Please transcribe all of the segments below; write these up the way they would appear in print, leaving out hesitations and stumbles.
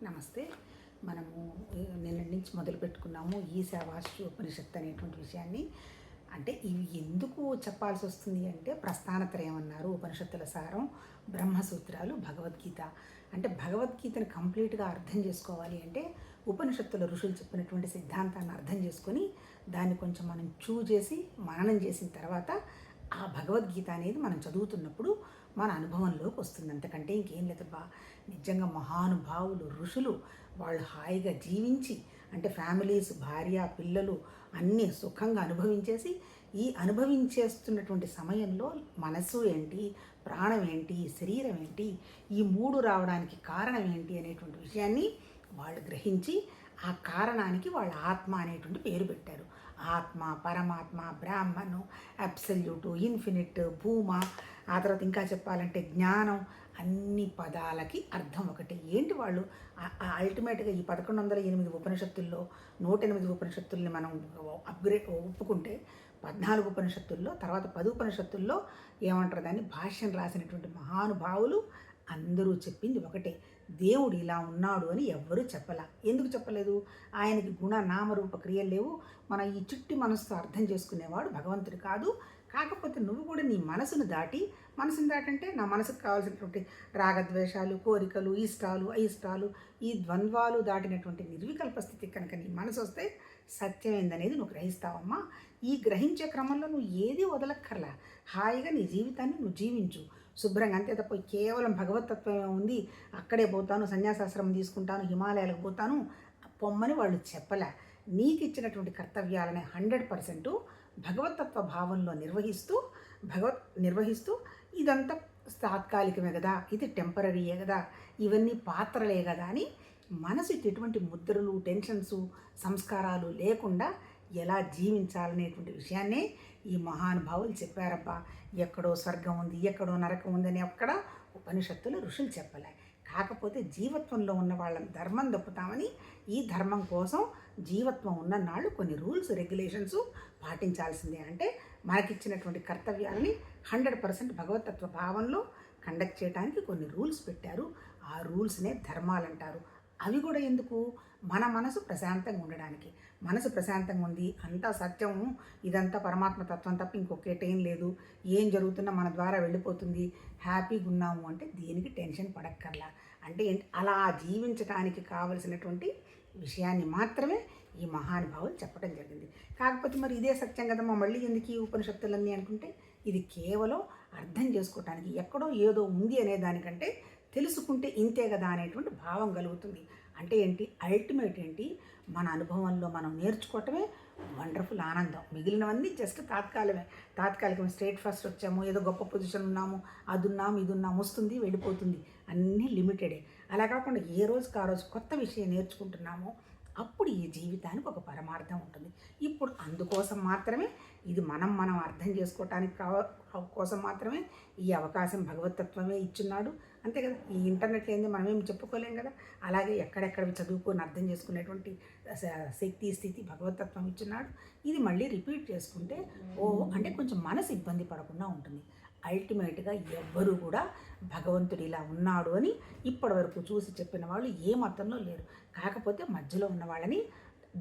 నమస్తే. మనము నిన్నటి నుంచి మొదలు పెట్టుకున్నాము ఈశావాస్య ఉపనిషత్తు అనేటువంటి విషయాన్ని. అంటే ఇవి ఎందుకు చెప్పాల్సి వస్తుంది అంటే ప్రస్థానత్రయం అన్నారు, ఉపనిషత్తుల సారం, బ్రహ్మసూత్రాలు, భగవద్గీత. అంటే భగవద్గీతను కంప్లీట్గా అర్థం చేసుకోవాలి అంటే ఉపనిషత్తుల ఋషులు చెప్పినటువంటి సిద్ధాంతాన్ని అర్థం చేసుకొని దాన్ని కొంచెం మనం చేసి మననం చేసిన తర్వాత ఆ భగవద్గీత అనేది మనం చదువుతున్నప్పుడు మన అనుభవంలోకి వస్తుంది. అంతకంటే ఇంకేం లేదబ్బా. నిజంగా మహానుభావులు ఋషులు వాళ్ళు హాయిగా జీవించి, అంటే ఫ్యామిలీస్, భార్య పిల్లలు అన్నీ సుఖంగా అనుభవించేసి, ఈ అనుభవించేస్తున్నటువంటి సమయంలో మనస్సు ఏంటి, ప్రాణం ఏంటి, శరీరం ఏంటి, ఈ మూడు రావడానికి కారణం ఏంటి అనేటువంటి విషయాన్ని వాళ్ళు గ్రహించి ఆ కారణానికి వాళ్ళ ఆత్మ అనేటువంటి పేరు పెట్టారు. ఆత్మ, పరమాత్మ, బ్రాహ్మణు, అబ్సల్యూటు, ఇన్ఫినిట్, భూమ, ఆ తర్వాత ఇంకా చెప్పాలంటే జ్ఞానం, అన్ని పదాలకి అర్థం ఒకటే. ఏంటి వాళ్ళు అల్టిమేట్గా ఈ 1108 ఉపనిషత్తుల్లో 108 ఉపనిషత్తుల్ని మనం ఒప్పుకుంటే 14 ఉపనిషత్తుల్లో, తర్వాత 10 ఉపనిషత్తుల్లో ఏమంటారు దాన్ని భాష్యం రాసినటువంటి మహానుభావులు అందరూ చెప్పింది ఒకటే. దేవుడు ఇలా ఉన్నాడు అని ఎవ్వరూ చెప్పలా. ఎందుకు చెప్పలేదు? ఆయనకి గుణ నామరూప క్రియలు లేవు. మన ఈ చుట్టి మనసుతో అర్థం చేసుకునేవాడు భగవంతుడు కాదు. కాకపోతే నువ్వు కూడా నీ మనసును దాటంటే నా మనసుకు కావాల్సినటువంటి రాగద్వేషాలు, కోరికలు, ఇష్టాలు, అయిష్టాలు, ఈ ద్వంద్వాలు దాటినటువంటి నిర్వికల్ప స్థితి కనుక నీ మనసు వస్తే సత్యమైందనేది నువ్వు గ్రహిస్తావమ్మా. ఈ గ్రహించే క్రమంలో నువ్వు ఏది వదలక్కర్లా. హాయిగా నీ జీవితాన్ని నువ్వు జీవించు శుభ్రంగా. అంతే తప్ప కేవలం భగవతత్వమే ఉంది, అక్కడే పోతాను, సన్యాసాశ్రమం తీసుకుంటాను, హిమాలయాలకు పోతాను పొమ్మని వాళ్ళు చెప్పలే. నీకు ఇచ్చినటువంటి కర్తవ్యాలని 100% భగవతత్వ భావంలో నిర్వహిస్తూ ఇదంతా తాత్కాలికమే కదా, ఇది టెంపరీయే కదా, ఇవన్నీ పాత్రలే కదా అని మనసుకి ఎటువంటి ముద్రలు, టెన్షన్స్, సంస్కారాలు లేకుండా ఎలా జీవించాలనేటువంటి విషయాన్నే ఈ మహానుభావులు చెప్పారబ్బా. ఎక్కడో స్వర్గం ఉంది, ఎక్కడో నరకం ఉందని ఎక్కడ ఉపనిషత్తులు ఋషులు చెప్పలే. కాకపోతే జీవత్వంలో ఉన్న వాళ్ళని ధర్మం దప్పుతామని, ఈ ధర్మం కోసం జీవత్వం ఉన్న నాళ్ళు కొన్ని రూల్స్, రెగ్యులేషన్స్ పాటించాల్సిందే. అంటే మనకిచ్చినటువంటి కర్తవ్యాలని 100% భగవతత్వ భావంలో కండక్ట్ చేయడానికి కొన్ని రూల్స్ పెట్టారు. ఆ రూల్స్నే ధర్మాలు అంటారు. అవి కూడా ఎందుకు? మన మనసు ప్రశాంతంగా ఉండడానికి. మనసు ప్రశాంతంగా ఉంది, అంతా సత్యము, ఇదంతా పరమాత్మ తత్వం తప్ప ఇంకొకటేం లేదు, ఏం జరుగుతున్నా మన ద్వారా వెళ్ళిపోతుంది, హ్యాపీగా ఉన్నాము అంటే దీనికి టెన్షన్ పడక్కర్లా. అంటే అలా జీవించడానికి కావలసినటువంటి విషయాన్ని మాత్రమే ఈ మహానుభావులు చెప్పడం జరిగింది. కాకపోతే మరి ఇదే సత్యం కదమ్మా, మళ్ళీ ఎందుకు ఈ ఉపనిషత్తులన్నీ అనుకుంటే ఇది కేవలం అర్థం చేసుకోవటానికి, ఎక్కడో ఏదో ఉంది అనే దానికంటే తెలుసుకుంటే ఇంతే కదా అనేటువంటి భావం కలుగుతుంది. అంటే ఏంటి? అల్టిమేట్ ఏంటి? మన అనుభవంలో మనం నేర్చుకోవటమే వండర్ఫుల్ ఆనందం. మిగిలినవన్నీ జస్ట్ తాత్కాలికమే. స్టేట్ ఫస్ట్ వచ్చాము, ఏదో గొప్ప పొజిషన్ ఉన్నాము, అది ఉన్నాము, ఇది ఉన్నాము, వస్తుంది వెళ్ళిపోతుంది, అన్నీ లిమిటెడే. అలా కాకుండా ఏ రోజుకి ఆ రోజు కొత్త విషయం నేర్చుకుంటున్నామో అప్పుడు ఈ జీవితానికి ఒక పరమార్థం ఉంటుంది. ఇప్పుడు అందుకోసం మాత్రమే ఇది మనం అర్థం చేసుకోవటానికి కోసం మాత్రమే ఈ అవకాశం భగవతత్వమే ఇచ్చున్నాడు. అంతే కదా. ఈ ఇంటర్నెట్ ఏంది మనమేం చెప్పుకోలేం కదా. అలాగే ఎక్కడెక్కడ చదువుకొని అర్థం చేసుకునేటువంటి శక్తి, స్థితి భగవతత్వం ఇచ్చున్నాడు. ఇది మళ్ళీ రిపీట్ చేసుకుంటే అంటే కొంచెం మనసు ఇబ్బంది పడకుండా ఉంటుంది. అల్టిమేట్గా ఎవ్వరూ కూడా భగవంతుడు ఇలా ఉన్నాడు అని ఇప్పటివరకు చూసి చెప్పిన వాళ్ళు ఏ మతంలో లేరు. కాకపోతే మధ్యలో ఉన్న వాళ్ళని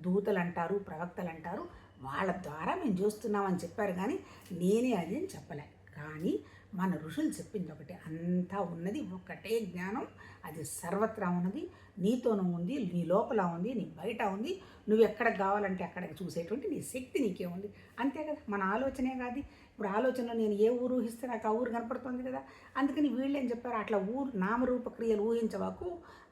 దూతలు అంటారు, ప్రవక్తలు అంటారు, వాళ్ళ ద్వారా మేము చూస్తున్నామని చెప్పారు. కానీ నేనే అది అని చెప్పలే. కానీ మన ఋషులు చెప్పింది ఒకటే, అంతా ఉన్నది ఒకటే జ్ఞానం, అది సర్వత్రా ఉన్నది, నీతోనూ ఉంది, నీ లోపల ఉంది, నీ బయట ఉంది, నువ్వు ఎక్కడికి కావాలంటే అక్కడికి చూసేటువంటి నీ శక్తి నీకే ఉంది. అంతే కదా. మన ఆలోచనే కాదు. ఇప్పుడు ఆలోచనలో నేను ఏ ఊరు ఊహిస్తే నాకు ఆ ఊరు కనపడుతుంది కదా. అందుకని వీళ్ళు ఏం చెప్పారు, అట్లా నామరూప క్రియలు ఊహించవాకు.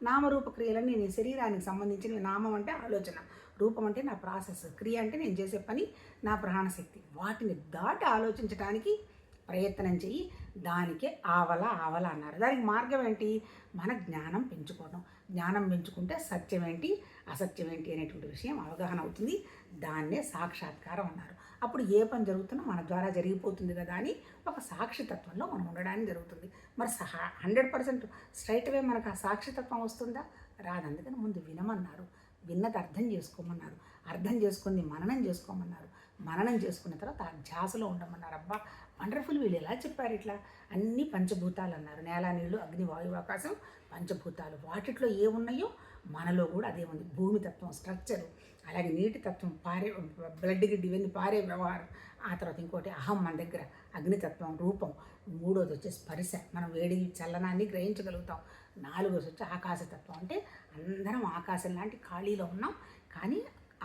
నామరూప క్రియలన్నీ నీ శరీరానికి సంబంధించిన. నామం అంటే ఆలోచన, రూపం అంటే నా ప్రాసెస్, క్రియ అంటే నేను చేసే పని, నా ప్రాణశక్తి. వాటిని దాటి ఆలోచించడానికి ప్రయత్నం చెయ్యి. దానికే ఆవల అన్నారు. దానికి మార్గం ఏంటి? మన జ్ఞానం పెంచుకోవడం. జ్ఞానం పెంచుకుంటే సత్యం ఏంటి, అసత్యం ఏంటి అనేటువంటి విషయం అవగాహన అవుతుంది. దాన్నే సాక్షాత్కారం అన్నారు. అప్పుడు ఏ పని జరుగుతున్నా మన ద్వారా జరిగిపోతుంది కదా అని ఒక సాక్షితత్వంలో మనం ఉండడానికి జరుగుతుంది. మరి 100% స్ట్రైట్ అవే మనకు ఆ సాక్షితత్వం వస్తుందా? రాదు. అందుకని ముందు వినమన్నారు, విన్నది అర్థం చేసుకోమన్నారు, అర్థం చేసుకుంది మననం చేసుకోమన్నారు, మననం చేసుకున్న తర్వాత ఆ ధ్యాసలో ఉండమన్నారు. అబ్బా వండర్ఫుల్, వీళ్ళు ఎలా చెప్పారు ఇట్లా? అన్ని పంచభూతాలు అన్నారు. నేల, నీళ్లు, అగ్ని, వాయువు, ఆకాశం పంచభూతాలు. వాటిట్లో ఏమున్నాయో మనలో కూడా అదే ఉంది. భూమి తత్వం స్ట్రక్చరు, అలాగే నీటి తత్వం పారే బ్లడ్ గిడ్డి ఇవన్నీ పారే వ్యవహారం. ఆ తర్వాత ఇంకోటి అహం మన దగ్గర, అగ్నితత్వం రూపం. మూడోది వచ్చేసి స్పర్శ, మనం వేడి చల్లనాన్ని గ్రహించగలుగుతాం. నాలుగోది వచ్చి ఆకాశతత్వం, అంటే అందరం ఆకాశం లాంటి ఖాళీలో ఉన్నాం, కానీ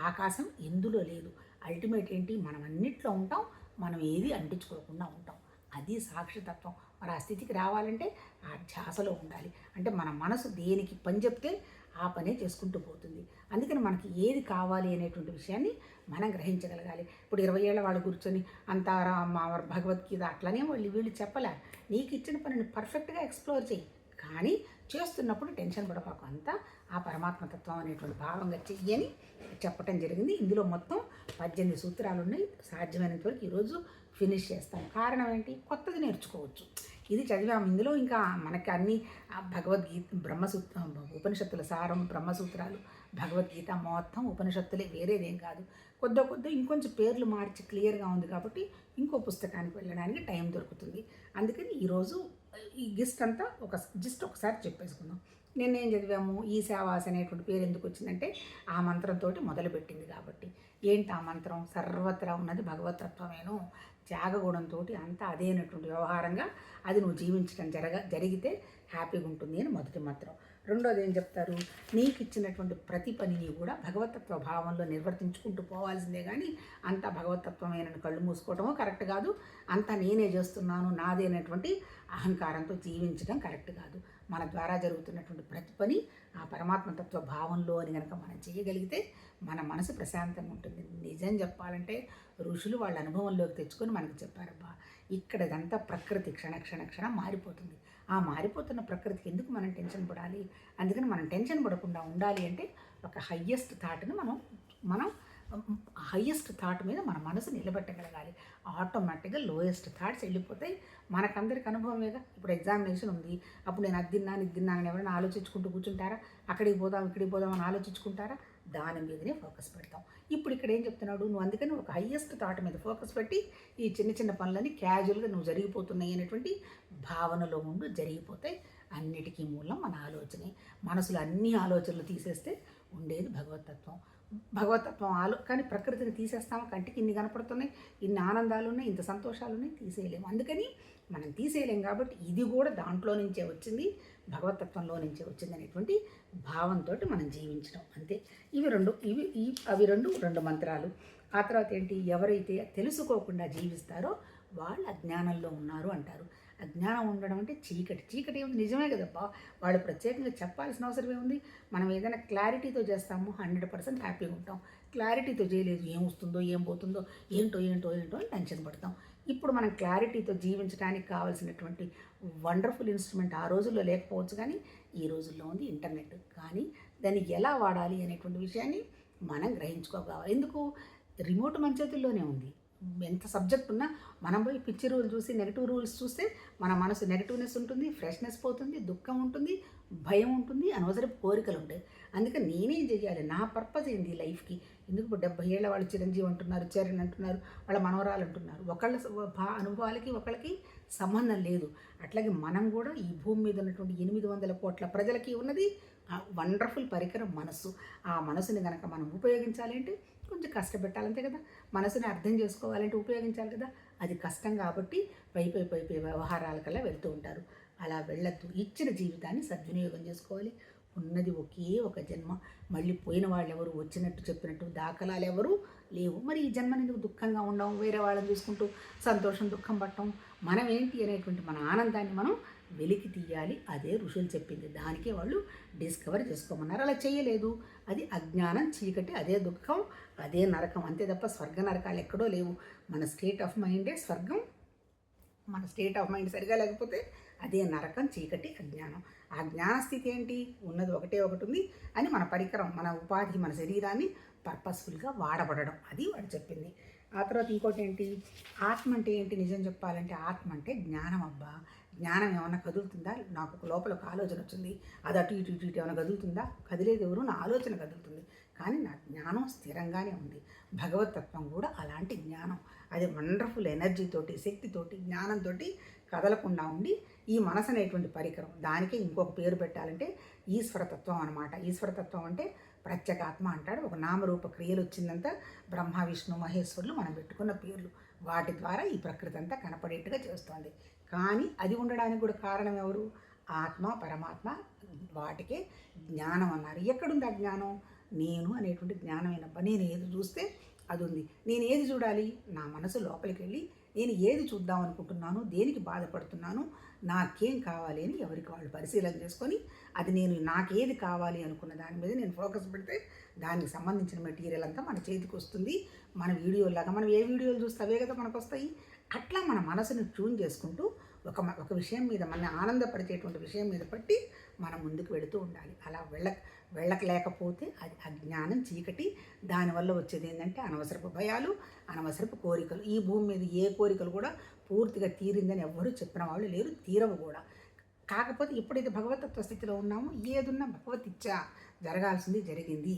ఆకాశం ఎందులో లేదు. అల్టిమేట్ ఏంటి, మనం అన్నిట్లో ఉంటాం, మనం ఏది అంటించుకోకుండా ఉంటాం. అది సాక్షితత్వం. మరి ఆ స్థితికి రావాలంటే ఆ ధ్యాసలో ఉండాలి. అంటే మన మనసు దేనికి పని చెప్తే ఆ పనే చేసుకుంటూ పోతుంది. అందుకని మనకి ఏది కావాలి అనేటువంటి విషయాన్ని మనం గ్రహించగలగాలి. ఇప్పుడు 20 ఏళ్ళ వాళ్ళు కూర్చొని అంతా భగవద్గీత అట్లనే వీళ్ళు చెప్పలే. నీకు ఇచ్చిన పనిని పర్ఫెక్ట్గా ఎక్స్ప్లోర్ చేయి, కానీ చేస్తున్నప్పుడు టెన్షన్ పడపాకు, అంతా ఆ పరమాత్మతత్వం అనేటువంటి భావంగా చెయ్యని చెప్పటం జరిగింది. ఇందులో మొత్తం 18 సూత్రాలు ఉన్నాయి. సాధ్యమైనంత వరకు ఈరోజు ఫినిష్ చేస్తాం. కారణం ఏంటి, కొత్తది నేర్చుకోవచ్చు. ఇది చదివాము, ఇందులో ఇంకా మనకి అన్ని భగవద్గీత ఉపనిషత్తుల సారం, బ్రహ్మసూత్రాలు, భగవద్గీత మొత్తం ఉపనిషత్తులే, వేరేదేం కాదు. కొద్ది ఇంకొంచెం పేర్లు మార్చి క్లియర్గా ఉంది కాబట్టి ఇంకో పుస్తకానికి వెళ్ళడానికి టైం దొరుకుతుంది. అందుకని ఈరోజు ఈ గిస్ట్ అంతా ఒకసారి చెప్పేసుకుందాం. నిన్నేం చదివాము, ఈశావాస అనేటువంటి పేరు ఎందుకు వచ్చిందంటే ఆ మంత్రంతో మొదలుపెట్టింది కాబట్టి. ఏంటి ఆ మంత్రం, సర్వత్రా ఉన్నది భగవతత్వమేను, త్యాగగుణంతో అంతా అదేనటువంటి వ్యవహారంగా అది నువ్వు జీవించడం జరిగితే హ్యాపీగా ఉంటుంది అని మొదటి మంత్రం. రెండోది ఏం చెప్తారు, నీకు ఇచ్చినటువంటి ప్రతి పనిని కూడా భగవతత్వ భావంలో నిర్వర్తించుకుంటూ పోవాల్సిందే, కానీ అంతా భగవతత్వమేనని కళ్ళు మూసుకోవటమో కరెక్ట్ కాదు, అంతా నేనే చేస్తున్నాను నాదేనటువంటి అహంకారంతో జీవించడం కరెక్ట్ కాదు. మన ద్వారా జరుగుతున్నటువంటి ప్రతి పని ఆ పరమాత్మతత్వ భావంలో అని కనుక మనం చేయగలిగితే మన మనసు ప్రశాంతంగా ఉంటుంది. నిజం చెప్పాలంటే ఋషులు వాళ్ళ అనుభవంలోకి తెచ్చుకొని మనకు చెప్పారబ్బా, ఇక్కడ ఇదంతా ప్రకృతి క్షణం మారిపోతుంది. ఆ మారిపోతున్న ప్రకృతికి ఎందుకు మనం టెన్షన్ పడాలి? అందుకని మనం టెన్షన్ పడకుండా ఉండాలి అంటే ఒక హయ్యెస్ట్ థాట్ని మనం హయ్యెస్ట్ థాట్ మీద మన మనసు నిలబెట్టగలగాలి. ఆటోమేటిక్గా లోయెస్ట్ థాట్స్ వెళ్ళిపోతాయి. మనకందరికి అనుభవమేగా. ఇప్పుడు ఎగ్జామినేషన్ ఉంది, అప్పుడు నేను అది తిన్నాను అని ఎవరైనా ఆలోచించుకుంటూ కూర్చుంటారా? అక్కడికి పోదాం అని ఆలోచించుకుంటారా? దాని మీదనే ఫోకస్ పెడతాం. ఇప్పుడు ఇక్కడ ఏం చెప్తున్నాడు, నువ్వు అందుకని ఒక హయ్యెస్ట్ థాట్ మీద ఫోకస్ పెట్టి ఈ చిన్న పనులని క్యాజువల్గా నువ్వు జరిగిపోతున్నాయి అనేటువంటి భావనలో ఉండు, జరిగిపోతాయి. అన్నిటికీ మూలం మన ఆలోచనే. మనసులో అన్ని ఆలోచనలు తీసేస్తే ఉండేది భగవతత్వం కానీ ప్రకృతిని తీసేస్తాము, కంటికి ఇన్ని కనపడుతున్నాయి, ఇన్ని ఆనందాలు ఉన్నాయి, ఇంత సంతోషాలు ఉన్నాయి, తీసేయలేము. అందుకని మనం తీసేయలేం కాబట్టి ఇది కూడా దాంట్లో నుంచే వచ్చింది, భగవతత్వంలో నుంచే వచ్చింది అనేటువంటి భావంతో మనం జీవించడం అంతే. అవి రెండు మంత్రాలు. ఆ తర్వాత ఏంటి, ఎవరైతే తెలుసుకోకుండా జీవిస్తారో వాళ్ళు అజ్ఞానంలో ఉన్నారు అంటారు. అజ్ఞానం ఉండడం అంటే చీకటి ఏముంది, నిజమే కదబ్బా. వాళ్ళు ప్రత్యేకంగా చెప్పాల్సిన అవసరం ఏముంది. మనం ఏదైనా క్లారిటీతో చేస్తాము 100% హ్యాపీగా ఉంటాం. క్లారిటీతో చేయలేదు, ఏం వస్తుందో ఏం పోతుందో ఏంటో అని టెన్షన్ పడతాం. ఇప్పుడు మనం క్లారిటీతో జీవించడానికి కావాల్సినటువంటి వండర్ఫుల్ ఇన్స్ట్రుమెంట్ ఆ రోజుల్లో లేకపోవచ్చు, కానీ ఈ రోజుల్లో ఉంది ఇంటర్నెట్. కానీ దాన్ని ఎలా వాడాలి అనేటువంటి విషయాన్ని మనం గ్రహించుకోగలగాలి. ఎందుకు, రిమోట్ మన చేతుల్లోనే ఉంది. ఎంత సబ్జెక్ట్ ఉన్నా మనం పోయి పిచ్చి రూల్ చూసి నెగిటివ్ రూల్స్ చూస్తే మన మనసు నెగిటివ్నెస్ ఉంటుంది, ఫ్రెష్నెస్ పోతుంది, దుఃఖం ఉంటుంది, భయం ఉంటుంది, అనవసరపు కోరికలు ఉంటాయి. అందుకని నేనేం చేయాలి, నా పర్పస్ ఏంది లైఫ్కి. ఎందుకు ఇప్పుడు 70 ఏళ్ళ వాళ్ళు చిరంజీవి అంటున్నారు, చరణ్ అంటున్నారు, వాళ్ళ మనవరాలు అంటున్నారు. ఒకళ్ళ అనుభవాలకి ఒకళ్ళకి సంబంధం లేదు. అట్లాగే మనం కూడా ఈ భూమి మీద ఉన్నటువంటి 800 కోట్ల ప్రజలకి ఉన్నది వండర్ఫుల్ పరికరం మనస్సు. ఆ మనసుని కనుక మనం ఉపయోగించాలి అంటే కొంచెం కష్టపెట్టాలంతే కదా. మనసుని అర్థం చేసుకోవాలంటే ఉపయోగించాలి కదా. అది కష్టం కాబట్టి పై వ్యవహారాలకల్లా వెళ్తూ ఉంటారు. అలా వెళ్ళొద్దు. ఇచ్చిన జీవితాన్ని సద్వినియోగం చేసుకోవాలి. ఉన్నది ఒకే ఒక జన్మ. మళ్ళీ పోయిన వాళ్ళు ఎవరు, వచ్చినట్టు చెప్పినట్టు దాఖలాలు ఎవరు లేవు. మరి ఈ జన్మని ఎందుకు దుఃఖంగా ఉండడం, వేరే వాళ్ళని చూసుకుంటూ సంతోషం దుఃఖం పట్టడం. మనం ఏంటి అనేటువంటి మన ఆనందాన్ని మనం వెలికి తీయాలి. అదే ఋషులు చెప్పింది. దానికే వాళ్ళు డిస్కవర్ చేసుకోమన్నారు. అలా చేయలేదు. అది అజ్ఞానం, చీకటి, అదే దుఃఖం, అదే నరకం. అంతే తప్ప స్వర్గ నరకాలు ఎక్కడో లేవు. మన స్టేట్ ఆఫ్ మైండే స్వర్గం. మన స్టేట్ ఆఫ్ మైండ్ సరిగా లేకపోతే అదే నరకం, చీకటి, అజ్ఞానం. ఆ జ్ఞానస్థితి ఏంటి, ఉన్నది ఒకటే ఒకటి ఉంది అని మన పరికరం, మన ఉపాధి, మన శరీరాన్ని పర్పస్ఫుల్గా వాడబడడం. అది వాడు చెప్పింది. ఆ తర్వాత ఇంకోటి ఏంటి, ఆత్మ అంటే ఏంటి, నిజం చెప్పాలంటే ఆత్మ అంటే జ్ఞానం అబ్బా. జ్ఞానం ఏమన్నా కదులుతుందా? నాకు ఒక లోపల ఒక ఆలోచన వచ్చింది, అది అటు ఇటు ఏమైనా కదులుతుందా? కదిలేదు ఎవరు, నా ఆలోచన కదులుతుంది. కానీ నా జ్ఞానం స్థిరంగానే ఉంది. భగవతత్వం కూడా అలాంటి జ్ఞానం. అది వండర్ఫుల్ ఎనర్జీతోటి, శక్తితోటి, జ్ఞానంతో కదలకుండా ఉండి ఈ మనసు అనేటువంటి పరికరం, దానికి ఇంకొక పేరు పెట్టాలంటే ఈశ్వరతత్వం అనమాట. ఈశ్వరతత్వం అంటే ప్రత్యేగాత్మ అంటాడు. ఒక నామరూప క్రియలు వచ్చిందంతా బ్రహ్మ విష్ణు మహేశ్వరులు మనం పెట్టుకున్న పేర్లు, వాటి ద్వారా ఈ ప్రకృతి అంతా కనపడేట్టుగా చేస్తోంది. కానీ అది ఉండడానికి కూడా కారణం ఎవరు? ఆత్మ, పరమాత్మ. వాటికే జ్ఞానం అన్నారు. ఎక్కడుంది ఆ జ్ఞానం? నేను అనేటువంటి జ్ఞానమైనప్ప నేను ఏది చూస్తే అది ఉంది. నేను ఏది చూడాలి? నా మనసు లోపలికి వెళ్ళి నేను ఏది చూద్దాం అనుకుంటున్నాను, దేనికి బాధపడుతున్నాను, నాకేం కావాలి అని ఎవరికి వాళ్ళు పరిశీలన చేసుకొని, అది నేను నాకేది కావాలి అనుకున్న దాని మీద నేను ఫోకస్ పెడితే దానికి సంబంధించిన మెటీరియల్ అంతా మన చేతికి వస్తుంది. మన వీడియోలాగా మనం ఏ వీడియోలు చూస్తే అవే కదా మనకు వస్తాయి. అట్లా మన మనసును ట్యూన్ చేసుకుంటూ ఒక విషయం మీద మన ఆనందపరిచేటువంటి విషయం మీద పట్టి మనం ముందుకు వెళుతూ ఉండాలి. అలా వెళ్ళకలేకపోతే అది అజ్ఞానం, చీకటి. దానివల్ల వచ్చేది ఏంటంటే అనవసరపు భయాలు, అనవసరపు కోరికలు. ఈ భూమి మీద ఏ కోరికలు కూడా పూర్తిగా తీరిందని ఎవ్వరూ చెప్పిన వాళ్ళు లేరు, తీరవు కూడా. కాకపోతే ఎప్పుడైతే భగవతత్వ స్థితిలో ఉన్నామో ఏదున్నా భగవత్ ఇచ్చా, జరగాల్సింది జరిగింది,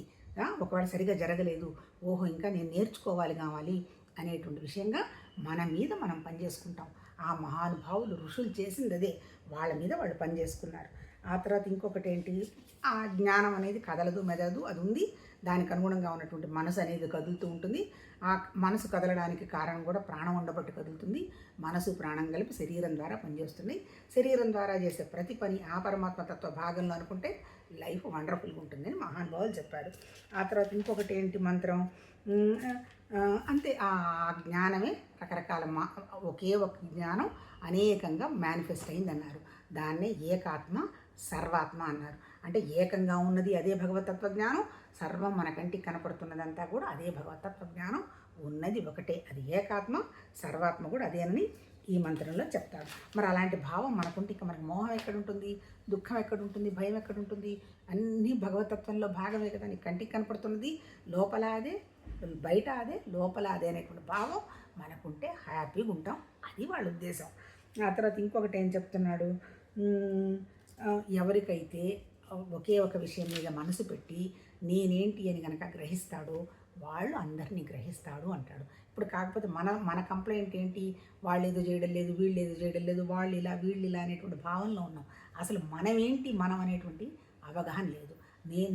ఒకవేళ సరిగా జరగలేదు, ఓహో ఇంకా నేను నేర్చుకోవాలి కావాలి అనేటువంటి విషయంగా మన మీద మనం పనిచేసుకుంటాం. ఆ మహానుభావులు ఋషులు చేసింది అదే, వాళ్ళ మీద వాళ్ళు పనిచేసుకున్నారు. ఆ తర్వాత ఇంకొకటి ఏంటి? ఆ జ్ఞానం అనేది కదలదు, మెదలదు, అది ఉంది. దానికి అనుగుణంగా ఉన్నటువంటి మనసు అనేది కదులుతూ ఉంటుంది. ఆ మనసు కదలడానికి కారణం కూడా ప్రాణం ఉండబట్టి కదులుతుంది. మనసు ప్రాణం కలిపి శరీరం ద్వారా పనిచేస్తుంది. శరీరం ద్వారా చేసే ప్రతి పని ఆ పరమాత్మతత్వ భాగంలో అనుకుంటే లైఫ్ వండర్ఫుల్గా ఉంటుందని మహానుభావులు చెప్పారు. ఆ తర్వాత ఇంకొకటి ఏంటి మంత్రం? అంతే. ఆ జ్ఞానమే రకరకాల ఒకే ఒక జ్ఞానం అనేకంగా మేనిఫెస్ట్ అయిందన్నారు. దాన్నే ఏకాత్మ సర్వాత్మ అన్నారు. అంటే ఏకంగా ఉన్నది అదే భగవతత్వ జ్ఞానం, సర్వం మన కంటికి కనపడుతున్నదంతా కూడా అదే భగవతత్వ జ్ఞానం, ఉన్నది ఒకటే, అది ఏకాత్మ, సర్వాత్మ కూడా అదేనని ఈ మంత్రంలో చెప్తాడు. మరి అలాంటి భావం మనకుంటే ఇక మనకి మోహం ఎక్కడుంటుంది, దుఃఖం ఎక్కడుంటుంది, భయం ఎక్కడుంటుంది? అన్నీ భగవతత్వంలో భాగమే కదా. నీ కంటికి కనపడుతున్నది లోపల అదే, బయట అదే, లోపల అదే అనేటువంటి భావం మనకుంటే హ్యాపీగా ఉంటాం. అది వాళ్ళ ఉద్దేశం. ఆ తర్వాత ఇంకొకటి ఏం చెప్తున్నాడు? ఎవరికైతే ఒకే ఒక విషయం మీద మనసు పెట్టి నేనేంటి అని కనుక గ్రహిస్తాడో వాళ్ళు అందరినీ గ్రహిస్తాడు అంటాడు. ఇప్పుడు కాకపోతే మన కంప్లైంట్ ఏంటి? వాళ్ళు ఏదో చేయడం లేదు, వీళ్ళు ఏదో చేయడం లేదు, వాళ్ళు ఇలా వీళ్ళు ఇలా అనేటువంటి భావనలో ఉన్నాం. అసలు మనమేంటి, మనం అనేటువంటి అవగాహన లేదు.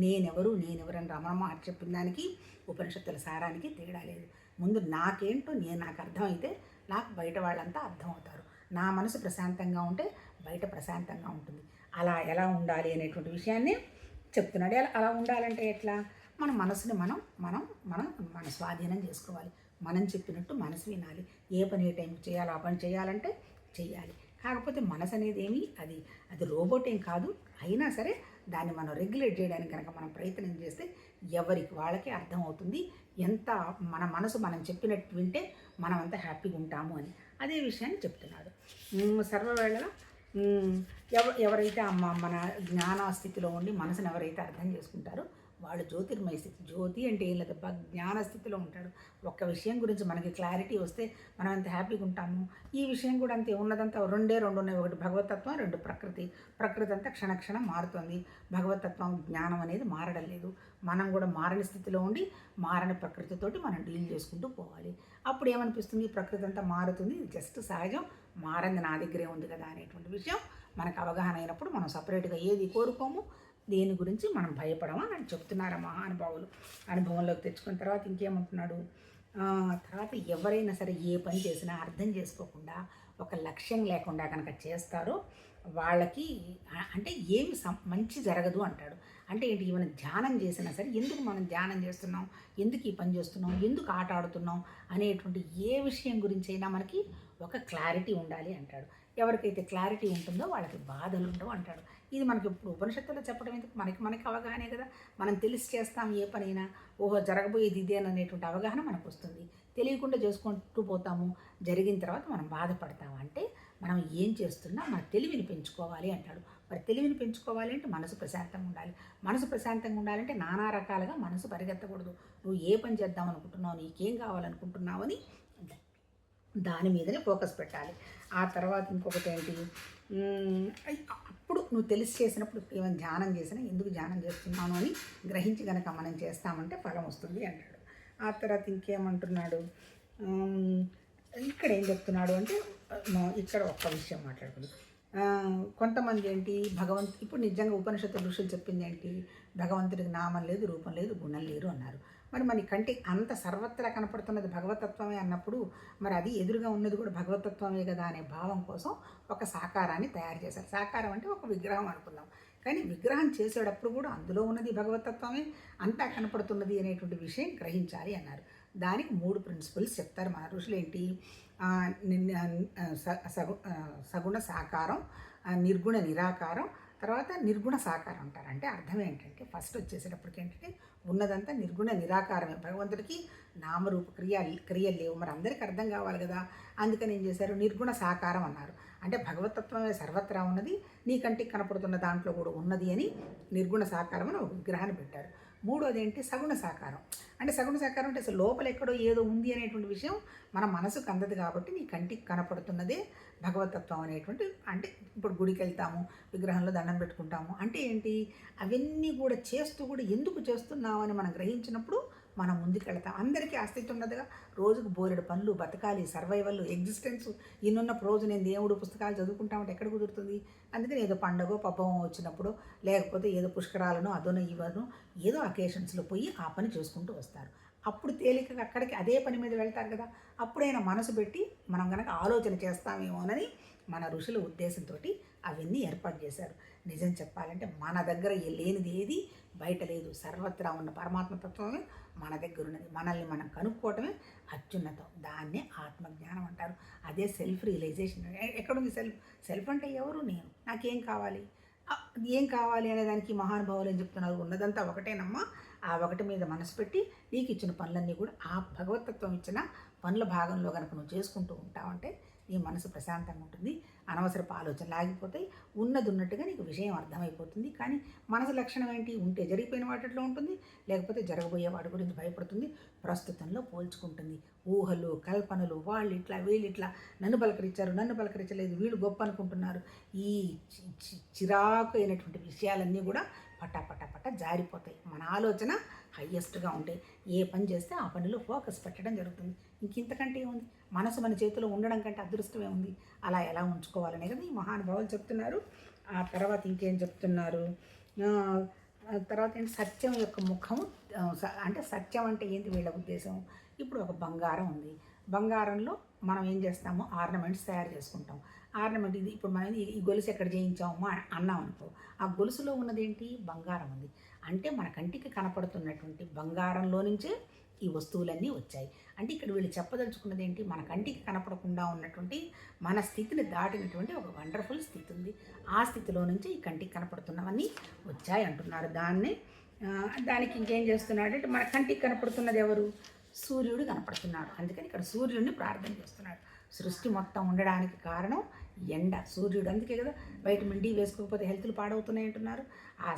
నేనెవరు అని రమణ మహర్షి చెప్పిన దానికి ఉపనిషత్తుల సారానికి తేడా లేదు. ముందు నాకేంటో నాకు అర్థమైతే నాకు బయట వాళ్ళంతా అర్థమవుతారు. నా మనసు ప్రశాంతంగా ఉంటే బయట ప్రశాంతంగా ఉంటుంది. అలా ఎలా ఉండాలి అనేటువంటి విషయాన్ని చెప్తున్నాడు. అలా ఉండాలంటే ఎట్లా? మన మనసుని మనం స్వాధీనం చేసుకోవాలి. మనం చెప్పినట్టు మనసు వినాలి. ఏ పని ఏ టైంకి చేయాలి ఆ పని చేయాలంటే చెయ్యాలి. కాకపోతే మనసు అనేది అది రోబోట్ ఏం కాదు. అయినా సరే దాన్ని మనం రెగ్యులేట్ చేయడానికి కనుక మనం ప్రయత్నం చేస్తే ఎవరికి వాళ్ళకి అర్థమవుతుంది. ఎంత మన మనసు మనం చెప్పినట్టు వింటే మనం అంతా హ్యాపీగా ఉంటాము అని అదే విషయాన్ని చెప్తున్నాడు. సర్వవేళలా ఎవరైతే మన జ్ఞాన స్థితిలో ఉండి మనసును ఎవరైతే అర్థం చేసుకుంటారో వాళ్ళు జ్యోతిర్మయ స్థితి. జ్యోతి అంటే ఏం లేదు, జ్ఞాన స్థితిలో ఉంటాడు. ఒక్క విషయం గురించి మనకి క్లారిటీ వస్తే మనం ఎంత హ్యాపీగా ఉంటాము. ఈ విషయం కూడా అంతే, ఉన్నదంతా రెండు ఉన్నాయి. ఒకటి భగవతత్వం, రెండు ప్రకృతి అంతా క్షణక్షణం మారుతుంది. భగవతత్వం జ్ఞానం అనేది మారడం లేదు. మనం కూడా మారని స్థితిలో ఉండి మారని ప్రకృతితోటి మనం డీల్ చేసుకుంటూ పోవాలి. అప్పుడు ఏమనిపిస్తుంది? ప్రకృతి అంతా మారుతుంది, జస్ట్ సహజం, మారంది నా దగ్గరే ఉంది కదా అనేటువంటి విషయం మనకు అవగాహన అయినప్పుడు మనం సపరేట్గా ఏది కోరుకోము, దేని గురించి మనం భయపడమని అని చెప్తున్నారు మహానుభావులు. అనుభవంలోకి తెచ్చుకున్న తర్వాత ఇంకేమంటున్నాడు? తర్వాత ఎవరైనా సరే ఏ పని చేసినా అర్థం చేసుకోకుండా ఒక లక్ష్యం లేకుండా కనుక చేస్తారో వాళ్ళకి అంటే ఏమి మంచి జరగదు అంటాడు. అంటే ఏంటి? మనం ధ్యానం చేసినా సరే ఎందుకు మనం ధ్యానం చేస్తున్నాం, ఎందుకు ఈ పని చేస్తున్నాం, ఎందుకు ఆట ఆడుతున్నాం అనేటువంటి ఏ విషయం గురించి అయినా మనకి ఒక క్లారిటీ ఉండాలి అంటాడు. ఎవరికైతే క్లారిటీ ఉంటుందో వాళ్ళకి బాధలు ఉండవు అంటాడు. ఇది మనకి ఇప్పుడు ఉపనిషత్తులో చెప్పడం ఎందుకు? మనకి అవగాహనే కదా. మనం తెలిసి చేస్తాం ఏ పనైనా, ఓహో జరగబోయేది ఇదేననేటువంటి అవగాహన మనకు వస్తుంది. తెలియకుండా చేసుకుంటూ పోతాము, జరిగిన తర్వాత మనం బాధపడతాము. అంటే మనం ఏం చేస్తున్నా మన తెలివిని పెంచుకోవాలి అంటాడు. మరి తెలివిని పెంచుకోవాలి అంటే మనసు ప్రశాంతంగా ఉండాలి. మనసు ప్రశాంతంగా ఉండాలంటే నానా రకాలుగా మనసు పరిగెత్తకూడదు. నువ్వు ఏ పని చేద్దాం అనుకుంటున్నావు, నీకేం కావాలనుకుంటున్నావు అని దాని మీదనే ఫోకస్ పెట్టాలి. ఆ తర్వాత ఇంకొకటి ఏంటి? అప్పుడు నువ్వు తెలిసి చేసినప్పుడు ఏమైనా ధ్యానం చేసినా ఎందుకు ధ్యానం చేస్తున్నాను అని గ్రహించి కనుక మనం చేస్తామంటే ఫలం వస్తుంది అంటాడు. ఆ తర్వాత ఇంకేమంటున్నాడు? ఇక్కడ ఏం చెప్తున్నాడు అంటే ఇక్కడ ఒక్క విషయం మాట్లాడుకుంది. కొంతమంది ఏంటి ఇప్పుడు నిజంగా ఉపనిషత్తు ఋషులు చెప్పింది ఏంటి, భగవంతుడికి నామం లేదు, రూపం లేదు, గుణం లేరు అన్నారు. మరి కంటికి అంత సర్వత్రా కనపడుతున్నది భగవతత్వమే అన్నప్పుడు మరి అది ఎదురుగా ఉన్నది కూడా భగవతత్వమే కదా అనే భావం కోసం ఒక సాకారాన్ని తయారు చేశారు. సాకారం అంటే ఒక విగ్రహం అనుకుందాం, కానీ విగ్రహం చేసేటప్పుడు కూడా అందులో ఉన్నది భగవతత్వమే, అంతా కనపడుతున్నది అనేటువంటి విషయం గ్రహించాలి అన్నారు. దానికి 3 ప్రిన్సిపల్స్ చెప్తారు మన ఋషులు. ఏంటి? సగుణ సాకారం, నిర్గుణ నిరాకారం, తర్వాత నిర్గుణ సాకారం అంటారు. అంటే అర్థం ఏంటంటే ఫస్ట్ వచ్చేసేటప్పటికి ఏంటంటే ఉన్నదంతా నిర్గుణ నిరాకారమే. భగవంతుడికి నామరూప క్రియలు లేవు. మరి అందరికీ అర్థం కావాలి కదా, అందుకని ఏం చేశారు, నిర్గుణ సాకారం అన్నారు. అంటే భగవతత్వమే సర్వత్రా ఉన్నది, నీ కంటికి కనపడుతున్న దాంట్లో కూడా ఉన్నది అని నిర్గుణ సాకారం అని ఒక విగ్రహాన్ని పెట్టారు. మూడోది ఏంటి, సగుణ సాకారం. అంటే సగుణ సాకారం అంటే అసలు లోపల ఎక్కడో ఏదో ఉంది అనేటువంటి విషయం మన మనసుకు అందదు కాబట్టి నీ కంటికి కనపడుతున్నదే భగవతత్వం అనేటువంటి. అంటే ఇప్పుడు గుడికి వెళ్తాము, విగ్రహంలో దండం పెట్టుకుంటాము, అంటే ఏంటి, అవన్నీ కూడా చేస్తూ కూడా ఎందుకు చేస్తున్నావు అని మనం గ్రహించినప్పుడు మనం ముందుకెళ్తాం. అందరికీ ఆసక్తి ఉండదుగా, రోజుకు బోలెడు పనులు, బతకాలి, సర్వైవల్, ఎగ్జిస్టెన్స్. ఇన్నున్నప్పుడు రోజు నేను దేవుడు పుస్తకాలు చదువుకుంటామంటే ఎక్కడ కుదురుతుంది? అందుకని ఏదో పండగో పబ్బమో వచ్చినప్పుడు, లేకపోతే ఏదో పుష్కరాలను అదోనో ఇవనో ఏదో అకేషన్స్లో పోయి ఆ పని చేసుకుంటూ వస్తారు. అప్పుడు తేలికగా అక్కడికి అదే పని మీద వెళ్తారు కదా, అప్పుడైనా మనసు పెట్టి మనం కనుక ఆలోచన చేస్తామేమోనని మన ఋషుల ఉద్దేశంతో అవన్నీ ఏర్పాటు చేశారు. నిజం చెప్పాలంటే మన దగ్గర లేనిది ఏది బయట లేదు. సర్వత్రా ఉన్న పరమాత్మతత్వమే మన దగ్గర ఉన్నది. మనల్ని మనం కనుక్కోవటమే అత్యున్నతం. దాన్నే ఆత్మజ్ఞానం అంటారు. అదే సెల్ఫ్ రియలైజేషన్. ఎక్కడుంది సెల్ఫ్? సెల్ఫ్ అంటే ఎవరు? నేను. నాకేం కావాలి, ఏం కావాలి అనే దానికి మహానుభావులు ఏం చెప్తున్నారు, ఉన్నదంతా ఒకటేనమ్మా, ఆ ఒకటి మీద మనసు పెట్టి నీకు ఇచ్చిన పనులన్నీ కూడా ఆ భగవతత్వం ఇచ్చిన పనుల భాగంలో కనుక నువ్వు చేసుకుంటూ ఉంటావంటే నీ మనసు ప్రశాంతంగా ఉంటుంది, అనవసరపు ఆలోచనలు ఆగిపోతాయి, ఉన్నది ఉన్నట్టుగా నీకు విషయం అర్థమైపోతుంది. కానీ మనసు లక్షణం ఏంటి, ఉంటే జరిగిపోయిన వాటిలో ఉంటుంది, లేకపోతే జరగబోయే వాటి గురించి భయపడుతుంది, ప్రస్తుతంలో పోల్చుకుంటుంది. ఊహలు, కల్పనలు, వాళ్ళు ఇట్లా వీళ్ళు ఇట్లా నన్ను పలకరించారు, నన్ను పలకరించలేదు, వీళ్ళు గొప్ప అనుకుంటున్నారు, ఈ చిరాకు అయినటువంటి విషయాలన్నీ కూడా పట్ట జారిపోతాయి. మన ఆలోచన హయ్యెస్ట్గా ఉంటే ఏ పని చేస్తే ఆ పనిలో ఫోకస్ పెట్టడం జరుగుతుంది. ఇంతకంటే ఏముంది, మనసు మన చేతిలో ఉండడం కంటే అదృష్టమే ఉంది. అలా ఎలా ఉంచుకోవాలనే కదా ఈ మహానుభావులు చెప్తున్నారు. ఆ తర్వాత ఇంకేం చెప్తున్నారు, తర్వాత ఏంటి, సత్యం యొక్క ముఖము. అంటే సత్యం అంటే ఏంటి వీళ్ళ ఉద్దేశం? ఇప్పుడు ఒక బంగారం ఉంది, బంగారంలో మనం ఏం చేస్తాము, ఆర్నమెంట్స్ తయారు చేసుకుంటాం. ఆర్నమెంట్ ఇది ఇప్పుడు మనం ఈ గొలుసు ఎక్కడ చేయించామో అన్నాం అనుకో, ఆ గొలుసులో ఉన్నదేంటి, బంగారం ఉంది. అంటే మన కంటికి కనపడుతున్నటువంటి బంగారంలో నుంచే ఈ వస్తువులన్నీ వచ్చాయి. అంటే ఇక్కడ వీళ్ళు చెప్పదలుచుకున్నది ఏంటి, మన కంటికి కనపడకుండా ఉన్నటువంటి మన స్థితిని దాటినటువంటి ఒక వండర్ఫుల్ స్థితి ఉంది. ఆ స్థితిలో నుంచి ఈ కంటికి కనపడుతున్నవన్నీ వచ్చాయి అంటున్నారు. దానికి ఇంకేం చేస్తున్నాడంటే, మన కంటికి కనపడుతున్నది ఎవరు, సూర్యుడు కనపడుతున్నాడు. అందుకని ఇక్కడ సూర్యుడిని ప్రార్థన చేస్తున్నాడు. సృష్టి మొత్తం ఉండడానికి కారణం ఎండ, సూర్యుడు. అందుకే కదా వైటమిన్ డి వేసుకోకపోతే హెల్త్లు పాడవుతున్నాయి అంటున్నారు. ఆ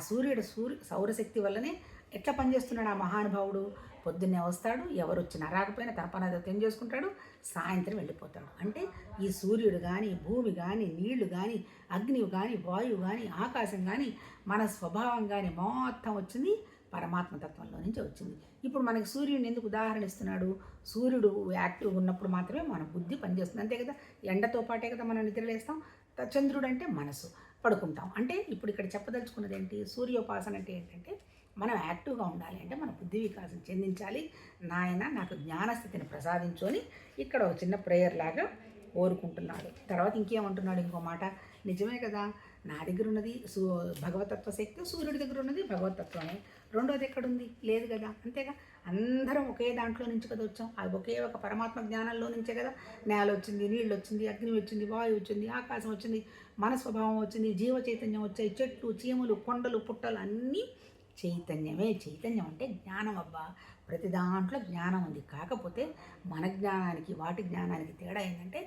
సౌరశక్తి వల్లనే ఎట్లా పనిచేస్తున్నాడు ఆ మహానుభావుడు. పొద్దున్నే వస్తాడు, ఎవరు వచ్చినా రాకపోయినా తన పని అదో చేసుకుంటాడు, సాయంత్రం వెళ్ళిపోతాడు. అంటే ఈ సూర్యుడు కానీ, భూమి కానీ, నీళ్లు కానీ, అగ్ని కానీ, వాయువు కానీ, ఆకాశం కానీ, మన స్వభావం కానీ మొత్తం వచ్చింది పరమాత్మతత్వంలో నుంచి వచ్చింది. ఇప్పుడు మనకి సూర్యుడిని ఎందుకు ఉదాహరణ ఇస్తున్నాడు, సూర్యుడు యాక్టివ్ ఉన్నప్పుడు మాత్రమే మన బుద్ధి పనిచేస్తుంది. అంతే కదా, ఎండతో పాటే కదా మనం నిద్రలేస్తాం. చంద్రుడు అంటే మనసు, పడుకుంటాం. అంటే ఇప్పుడు ఇక్కడ చెప్పదలుచుకున్నది ఏంటి, సూర్యోపాసన అంటే ఏంటంటే మనం యాక్టివ్గా ఉండాలి అంటే మన బుద్ధి వికాసం చెందించాలి. నాయన నాకు జ్ఞానస్థితిని ప్రసాదించు అని ఇక్కడ ఒక చిన్న ప్రేయర్ లాగా కోరుకుంటున్నాడు. తర్వాత ఇంకేమంటున్నాడు, ఇంకో మాట, నిజమే కదా, నా దగ్గర ఉన్నది భగవతత్వ శక్తి, సూర్యుడి దగ్గర ఉన్నది భగవతత్వమే. రెండోది ఎక్కడుంది, లేదు కదా. అంతేగా, అందరం ఒకే దాంట్లో నుంచి కదా వచ్చాం. అది ఒకే ఒక పరమాత్మ జ్ఞానంలో నుంచే కదా నేల వచ్చింది, నీళ్ళు వచ్చింది, అగ్ని వచ్చింది, వాయువు వచ్చింది, ఆకాశం వచ్చింది, మన స్వభావం వచ్చింది, జీవ చైతన్యం వచ్చాయి, చెట్లు, చీమలు, కొండలు, పుట్టలు అన్నీ చైతన్యమే. చైతన్యం అంటే జ్ఞానం అబ్బా. ప్రతి దాంట్లో జ్ఞానం ఉంది. కాకపోతే మన జ్ఞానానికి వాటి జ్ఞానానికి తేడా ఏంటంటే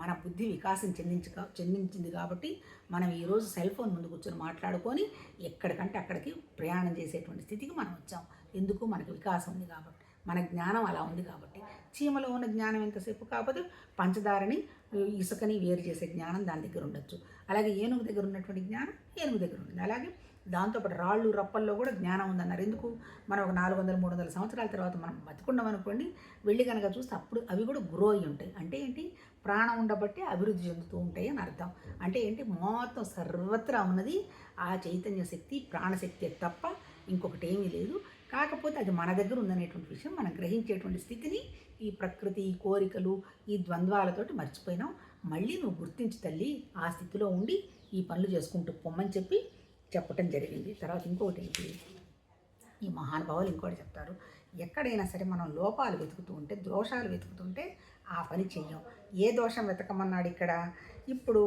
మన బుద్ధి వికాసం చెందించింది కాబట్టి మనం ఈరోజు సెల్ ఫోన్ ముందు కూర్చొని మాట్లాడుకొని ఎక్కడికంటే అక్కడికి ప్రయాణం చేసేటువంటి స్థితికి మనం వచ్చాం. ఎందుకు, మనకి వికాసం ఉంది కాబట్టి, మన జ్ఞానం అలా ఉంది కాబట్టి. చీమలో ఉన్న జ్ఞానం ఎంతసేపు, కాకపోతే పంచదారని ఇసుకని వేరు చేసే జ్ఞానం దాని దగ్గర ఉండొచ్చు. అలాగే ఏనుగు దగ్గర ఉన్నటువంటి జ్ఞానం ఏనుగు దగ్గర ఉంటుంది. అలాగే దాంతోపాటు రాళ్ళు రప్పల్లో కూడా జ్ఞానం ఉందన్నారు. ఎందుకు? మనం ఒక 400-300 సంవత్సరాల తర్వాత మనం బతుకున్నాం అనుకోండి, వెళ్ళి కనుక చూస్తే అప్పుడు అవి కూడా గ్రో అయ్యి ఉంటాయి. అంటే ఏంటి? ప్రాణం ఉండబట్టి అభివృద్ధి చెందుతూ ఉంటాయి అని అర్థం. అంటే ఏంటి? మొత్తం సర్వత్రా ఉన్నది ఆ చైతన్య శక్తి, ప్రాణశక్తి తప్ప ఇంకొకటి ఏమీ లేదు. కాకపోతే అది మన దగ్గర ఉందనేటువంటి విషయం మనం గ్రహించేటువంటి స్థితిని ఈ ప్రకృతి, ఈ కోరికలు, ఈ ద్వంద్వాలతోటి మర్చిపోయినాం. మళ్ళీ నువ్వు గుర్తించి తల్లి, ఆ స్థితిలో ఉండి ఈ పనులు చేసుకుంటూ పొమ్మని చెప్పటం జరిగింది. తర్వాత ఇంకొకటి ఏంటి? ఈ మహానుభావులు ఇంకోటి చెప్తారు, ఎక్కడైనా సరే మనం లోపాలు వెతుకుతూ ఉంటే, దోషాలు వెతుకుతుంటే ఆ పని చెయ్యం. ఏ దోషం వెతకమన్నాడు ఇక్కడ? ఇప్పుడు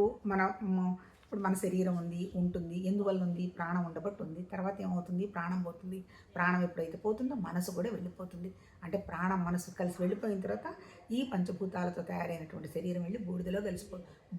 మన శరీరం ఉంటుంది. ఎందువల్ల ఉంది? ప్రాణం ఉండబట్టి ఉంది. తర్వాత ఏమవుతుంది? ప్రాణం పోతుంది. ప్రాణం ఎప్పుడైతే పోతుందో మనసు కూడా వెళ్ళిపోతుంది. అంటే ప్రాణం మనసు కలిసి వెళ్ళిపోయిన తర్వాత ఈ పంచభూతాలతో తయారైనటువంటి శరీరం వెళ్ళి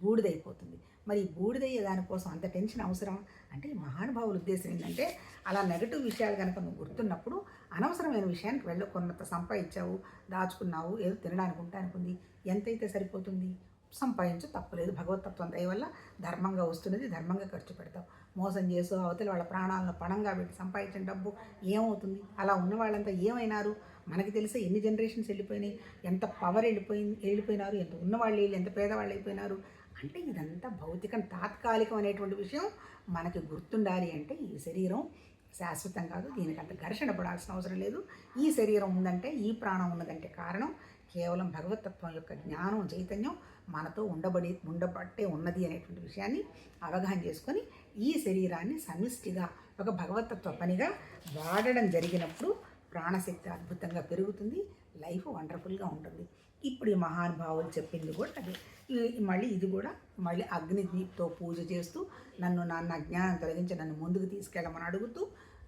బూడిదైపోతుంది. మరి ఈ బూడిదయ్యే దానికోసం అంత టెన్షన్ అవసరం? అంటే ఈ మహానుభావుల ఉద్దేశం ఏంటంటే, అలా నెగటివ్ విషయాలు కనుక నువ్వు గుర్తున్నప్పుడు అనవసరమైన విషయానికి కొన్నంత సంపాదించావు, దాచుకున్నావు, ఏదో తినడానికి ఉండడానికి ఉంది, ఎంతైతే సరిపోతుంది? సంపాదించు, తప్పలేదు. భగవతత్వం దయ వల్ల ధర్మంగా వస్తున్నది, ధర్మంగా ఖర్చు పెడతావు. మోసం చేసో అవతల వాళ్ళ ప్రాణాలను పణంగా పెట్టి సంపాదించిన డబ్బు ఏమవుతుంది? అలా ఉన్న వాళ్ళంతా ఏమైనారు? మనకి తెలిసే ఎన్ని జనరేషన్స్ వెళ్ళిపోయినాయి, ఎంత పవర్ వెళ్ళిపోయినారు, ఎంత ఉన్నవాళ్ళు ఎంత పేదవాళ్ళు అయిపోయినారు. అంటే ఇదంతా భౌతికం, తాత్కాలికం అనేటువంటి విషయం మనకి గుర్తుండాలి. అంటే ఈ శరీరం శాశ్వతం కాదు, దీనికి అంత ఘర్షణ పడాల్సిన అవసరం లేదు. ఈ శరీరం ఉందంటే, ఈ ప్రాణం ఉన్నదంటే కారణం కేవలం భగవతత్వం యొక్క జ్ఞానం, చైతన్యం మనతో ఉండబట్టే ఉన్నది అనేటువంటి విషయాన్ని అవగాహన చేసుకొని ఈ శరీరాన్ని సమిష్టిగా ఒక భగవతత్వ పనిగా వాడడం జరిగినప్పుడు ప్రాణశక్తి అద్భుతంగా పెరుగుతుంది, లైఫ్ వండర్ఫుల్గా ఉంటుంది. ఇప్పుడు ఈ మహానుభావులు చెప్పింది కూడా అదే. ఇది కూడా అగ్నితో పూజ చేస్తూ నా జ్ఞానం తొలగించి నన్ను ముందుకు తీసుకెళ్ళమని అడుగుతూ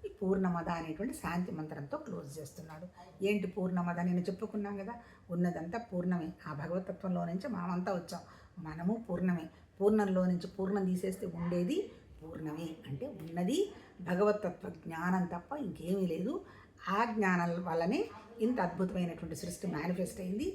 ఈ పూర్ణమద అనేటువంటి శాంతి మంత్రంతో క్లోజ్ చేస్తున్నాడు. ఏంటి పూర్ణమద? నేను చెప్పుకున్నాం కదా, ఉన్నదంతా పూర్ణమే. ఆ భగవతత్వంలో నుంచి మనమంతా వచ్చాం, మనము పూర్ణమే. పూర్ణంలో నుంచి పూర్ణం తీసేస్తే ఉండేది పూర్ణమే. అంటే ఉన్నది భగవతత్వ జ్ఞానం తప్ప ఇంకేమీ లేదు. ఆ జ్ఞానం వల్లనే ఇంత అద్భుతమైనటువంటి సృష్టి మేనిఫెస్ట్ అయింది.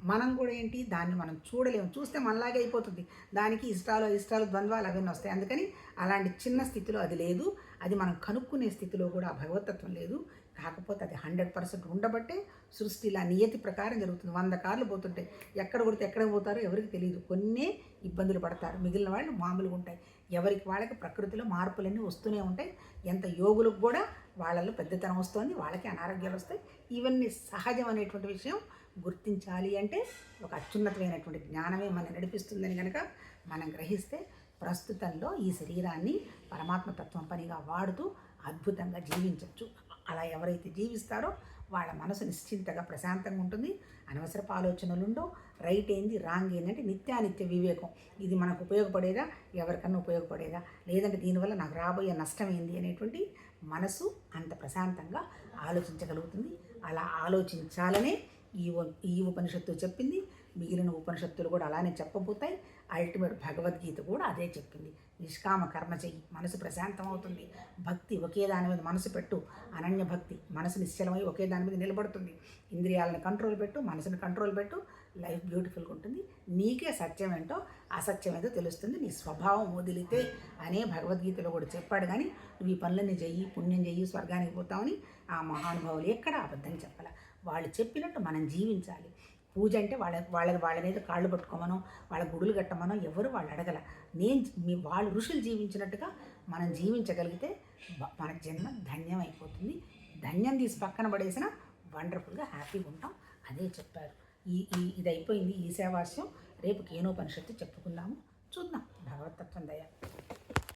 మనం కూడా ఏంటి, దాన్ని మనం చూడలేము, చూస్తే మనలాగే అయిపోతుంది. దానికి ఇష్టాలు ద్వంద్వాలు అవన్నీ వస్తాయి. అందుకని అలాంటి చిన్న స్థితిలో అది లేదు. అది మనం కనుక్కునే స్థితిలో కూడా ఆ భగవతత్వం లేదు. కాకపోతే అది 100% ఉండబట్టే సృష్టి ఇలా నియతి ప్రకారం జరుగుతుంది. 100 కార్లు పోతుంటాయి, ఎక్కడ కొడితే ఎక్కడ పోతారో ఎవరికి తెలియదు. కొన్నే ఇబ్బందులు పడతారు, మిగిలిన వాళ్ళు మామూలుగా ఉంటాయి. ఎవరికి వాళ్ళకి ప్రకృతిలో మార్పులన్నీ వస్తూనే ఉంటాయి. ఎంత యోగులకు కూడా వాళ్ళలో పెద్దతనం వస్తుంది, వాళ్ళకి అనారోగ్యాలు వస్తాయి. ఇవన్నీ సహజం అనేటువంటి విషయం గుర్తించాలి. అంటే ఒక అత్యున్నతమైనటువంటి జ్ఞానమే మనం నడిపిస్తుందని కనుక మనం గ్రహిస్తే ప్రస్తుతంలో ఈ శరీరాన్ని పరమాత్మతత్వం పనిగా వాడుతూ అద్భుతంగా జీవించవచ్చు. అలా ఎవరైతే జీవిస్తారో వాళ్ళ మనసు నిశ్చింతగా ప్రశాంతంగా ఉంటుంది. అనవసరపు ఆలోచనలు ఉండవు. రైట్ ఏంది, రాంగ్ ఏంటంటే నిత్యానిత్య వివేకం. ఇది మనకు ఉపయోగపడేదా, ఎవరికన్నా ఉపయోగపడేదా, లేదంటే దీనివల్ల నాకు రాబోయే నష్టం ఏంది అనేటువంటి మనసు అంత ప్రశాంతంగా ఆలోచించగలుగుతుంది. అలా ఆలోచించాలనే ఈ ఉపనిషత్తు చెప్పింది. మిగిలిన ఉపనిషత్తులు కూడా అలానే చెప్పబోతాయి. అల్టిమేట్ భగవద్గీత కూడా అదే చెప్పింది. నిష్కామ కర్మ చెయ్యి, మనసు ప్రశాంతం అవుతుంది. భక్తి ఒకే దాని మీద మనసు పెట్టు, అనన్య భక్తి, మనసు నిశ్చలమై ఒకే దాని మీద నిలబడుతుంది. ఇంద్రియాలను కంట్రోల్ పెట్టు, మనసుని కంట్రోల్ పెట్టు, లైఫ్ బ్యూటిఫుల్గా ఉంటుంది. నీకే సత్యం ఏంటో అసత్యం ఏంటో తెలుస్తుంది. నీ స్వభావం వదిలితే అనే భగవద్గీతలో కూడా చెప్పాడు. కానీ నువ్వు ఈ పనులన్నీ చెయ్యి, పుణ్యం చెయ్యి, స్వర్గానికి పోతామని ఆ మహానుభావులు ఎక్కడా అబద్ధం చెప్పాల. వాళ్ళు చెప్పినట్టు మనం జీవించాలి. పూజ అంటే వాళ్ళనేదో కాళ్ళు పట్టుకోమనో, వాళ్ళ గుడులు కట్టమనో ఎవరు వాళ్ళు అడగల. వాళ్ళు ఋషులు జీవించినట్టుగా మనం జీవించగలిగితే మన జన్మ ధన్యం అయిపోతుంది. ధన్యం తీసి పక్కన పడేసినా వండర్ఫుల్గా హ్యాపీగా ఉంటాం. అదే చెప్పారు. ఇది అయిపోయింది ఈశావాస్యం. రేపు కేనోపనిషత్తు చెప్పుకుందాము. చూద్దాం. భగవతత్వం దయ.